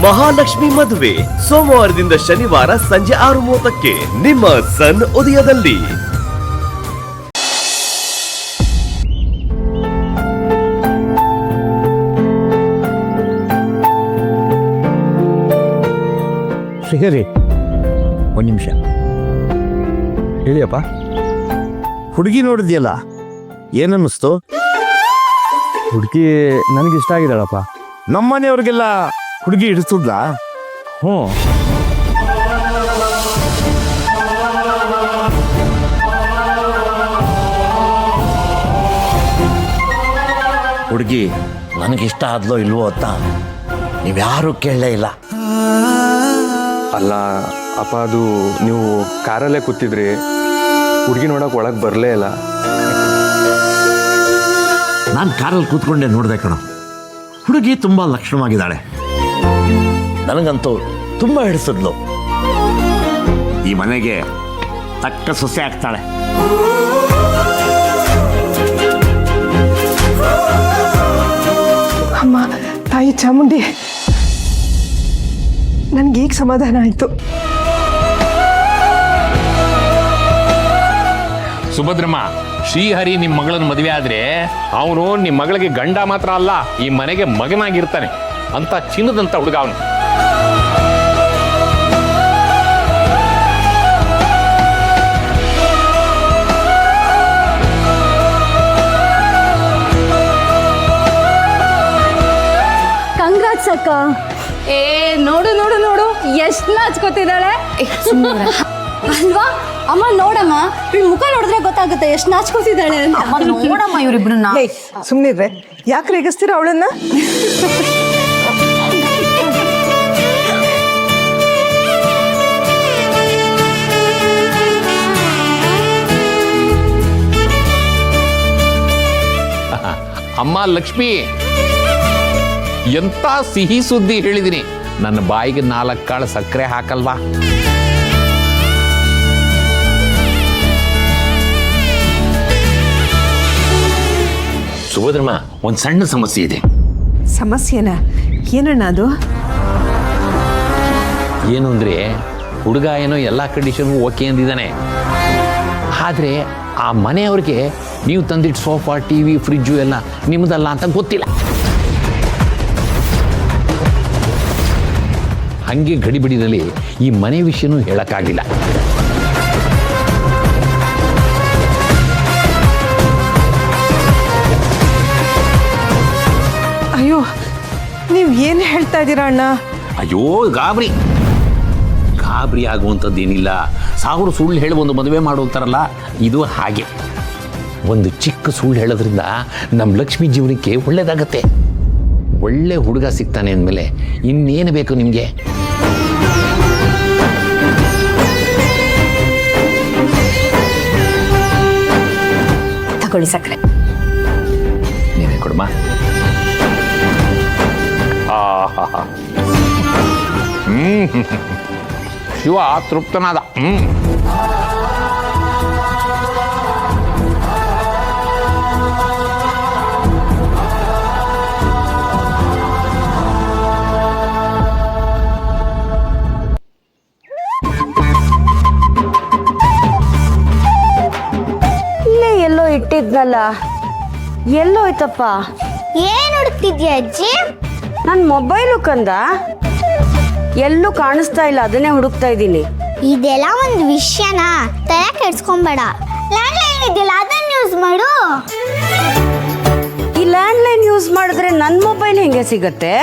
ಮಹಾಲಕ್ಷ್ಮಿ ಮದುವೆ ಸೋಮವಾರದಿಂದ ಶನಿವಾರ ಸಂಜೆ 6:30ಕ್ಕೆ ನಿಮ್ಮ ಸನ್ ಉದಯದಲ್ಲಿ. ಶ್ರೀಹರಿ, ಒಂದು ನಿಮಿಷ ಹೇಳಿಯಪ್ಪ. ಹುಡುಗಿ ನೋಡಿದ್ಯಲ್ಲ, ಏನನ್ನಿಸ್ತು? ಹುಡುಗಿ ನನಗಿಷ್ಟ ಆಗಿದ್ದಾಳಪ್ಪ. ನಮ್ಮನೆಯವ್ರಿಗೆಲ್ಲ ಹುಡುಗಿ ಇಡಿಸ್ತದ? ಹ್ಞೂ. ಹುಡುಗಿ ನನಗಿಷ್ಟ ಆದ್ಲೋ ಇಲ್ವೋ ಅಂತ ನೀವ್ಯಾರೂ ಕೇಳಲೇ ಇಲ್ಲ. ಅಲ್ಲ ಅಪ್ಪ, ಅದು ನೀವು ಕಾರಲ್ಲೇ ಕೂತಿದ್ರಿ, ಹುಡುಗಿ ನೋಡೋಕೆ ಒಳಗೆ ಬರಲೇ ಇಲ್ಲ. ನಾನು ಕಾರಲ್ಲಿ ಕೂತ್ಕೊಂಡೆ ನೋಡಿದೆ ಕಣ. ಹುಡುಗಿ ತುಂಬ ಲಕ್ಷಣವಾಗಿದ್ದಾಳೆ. ನನಗಂತೂ ತುಂಬ ಹಿಡಿಸಿದ್ಲು. ಈ ಮನೆಗೆ ತಕ್ಕ ಸೊಸೆ ಆಗ್ತಾಳೆ. ಅಮ್ಮ, ತಾಯಿ ಚಾಮುಂಡಿ, ನನಗೀಗ ಸಮಾಧಾನ ಆಯಿತು. ಸುಭದ್ರಮ್ಮ, ಶ್ರೀಹರಿ ನಿಮ್ಮ ಮಗಳನ್ನ ಮದುವೆ ಆದ್ರೆ ಅವನು ನಿಮ್ಮ ಮಗಳಿಗೆ ಗಂಡ ಮಾತ್ರ ಅಲ್ಲ, ಈ ಮನೆಗೆ ಮಗನಾಗಿರ್ತಾನೆ ಅಂತ ಚಿನ್ನದಂತ ಹುಡುಗ ಅವನು. ಕಂಗ್ರಾಟ್ಸ್ ಅಕ್ಕ. ನೋಡು ನೋಡು ನೋಡು ಎಷ್ಟು ನಾಚ್ಕೋತಿದ್ದಾಳೆ ಅಲ್ವಾ ಅಮ್ಮ? ನೋಡಮ್ಮ, ಇವ್ಳ ಮುಖ ನೋಡಿದ್ರೆ ಗೊತ್ತಾಗುತ್ತೆ ಎಷ್ಟು ನಾಚ್ಕೋತಿದ್ದಾಳೆ ಅಂತ. ನೋಡಮ್ಮ ಇವ್ರಿಬ್ರನ್ನ. ಸುಮ್ಮನಿದ್ರೆ ಯಾಕೆ ರೇಗಿಸ್ತೀರ ಅವಳನ್ನ? ಅಮ್ಮ ಲಕ್ಷ್ಮಿ, ಎಂತ ಸಿಹಿ ಸುದ್ದಿ ಹೇಳಿದಿನಿ. ನನ್ನ ಬಾಯಿಗೆ 4 ಕಾಳು ಸಕ್ಕರೆ ಹಾಕಲ್ವಾ? ಸುಭದ್ರಮ್ಮ, ಒಂದು ಸಣ್ಣ ಸಮಸ್ಯೆ ಇದೆ. ಸಮಸ್ಯೆನ? ಏನಣ್ಣ ಅದು? ಏನು ಅಂದರೆ, ಹುಡುಗ ಏನೋ ಎಲ್ಲ ಕಂಡೀಷನ್ಗೂ ಓಕೆ ಅಂದಿದ್ದಾನೆ. ಆದರೆ ಆ ಮನೆಯವ್ರಿಗೆ ನೀವು ತಂದಿಟ್ಟು ಸೋಫಾ, ಟಿವಿ, ಫ್ರಿಜ್ಜು ಎಲ್ಲ ನಿಮ್ಮದಲ್ಲ ಅಂತ ಗೊತ್ತಿಲ್ಲ. ಹಾಗೆ ಗಡಿಬಿಡಿನಲ್ಲಿ ಈ ಮನೆ ವಿಷಯನೂ ಹೇಳೋಕ್ಕಾಗಲಿಲ್ಲ. ಅಯ್ಯೋ, ನೀವು ಏನು ಹೇಳ್ತಾ ಇದ್ದೀರಾ ಅಣ್ಣ? ಅಯ್ಯೋ, ಗಾಬರಿ ಆಗುವಂಥದ್ದೇನಿಲ್ಲ. 1000 ಸುಳ್ಳು ಹೇಳಿ ಒಂದು ಮದುವೆ ಮಾಡುವಂತಾರಲ್ಲ, ಇದು ಹಾಗೆ. ಒಂದು ಚಿಕ್ಕ ಸುಳ್ಳು ಹೇಳೋದ್ರಿಂದ ನಮ್ಮ ಲಕ್ಷ್ಮಿ ಜೀವನಕ್ಕೆ ಒಳ್ಳೇದಾಗತ್ತೆ. ಒಳ್ಳೆ ಹುಡುಗ ಸಿಗ್ತಾನೆ ಅಂದಮೇಲೆ ಇನ್ನೇನು ಬೇಕು ನಿಮಗೆ? ತಗೊಳ್ಳಿ ಸಕ್ಕರೆ. ನೀನೇ ಕೊಡಮ್ಮ. ಶಿವ ತೃಪ್ತನಾದ. ಇಲ್ಲೇ ಎಲ್ಲೋ ಇಟ್ಟಿದ್ನಲ್ಲ, ಎಲ್ಲೋಯ್ತಪ್ಪ? ಏನ್ ಹುಡುಕ್ತಿದ್ಯಾ ಅಜ್ಜಿ? ನನ್ನ ಮೊಬೈಲು ಕಂದ, ಎಲ್ಲೂ ಕಾಣಿಸ್ತಾ ಇಲ್ಲ, ಅದನ್ನೇ ಹುಡುಕ್ತಾ ಇದ್ದೀನಿ. ಇದೆಲ್ಲ ಒಂದು ವಿಷಯನ ತಲೆ ಕೆಡ್ಸ್ಕೊಂಬೇಡ. ಲ್ಯಾಂಡ್ಲೈನ್ ಇದೆಯಲ್ಲ, ಅದನ್ನ ಯೂಸ್ ಮಾಡು. ಈ ಲ್ಯಾಂಡ್ಲೈನ್ ಯೂಸ್ ಮಾಡಿದ್ರೆ ನನ್ನ ಮೊಬೈಲ್ ಹೆಂಗೆ ಸಿಗತ್ತೆ?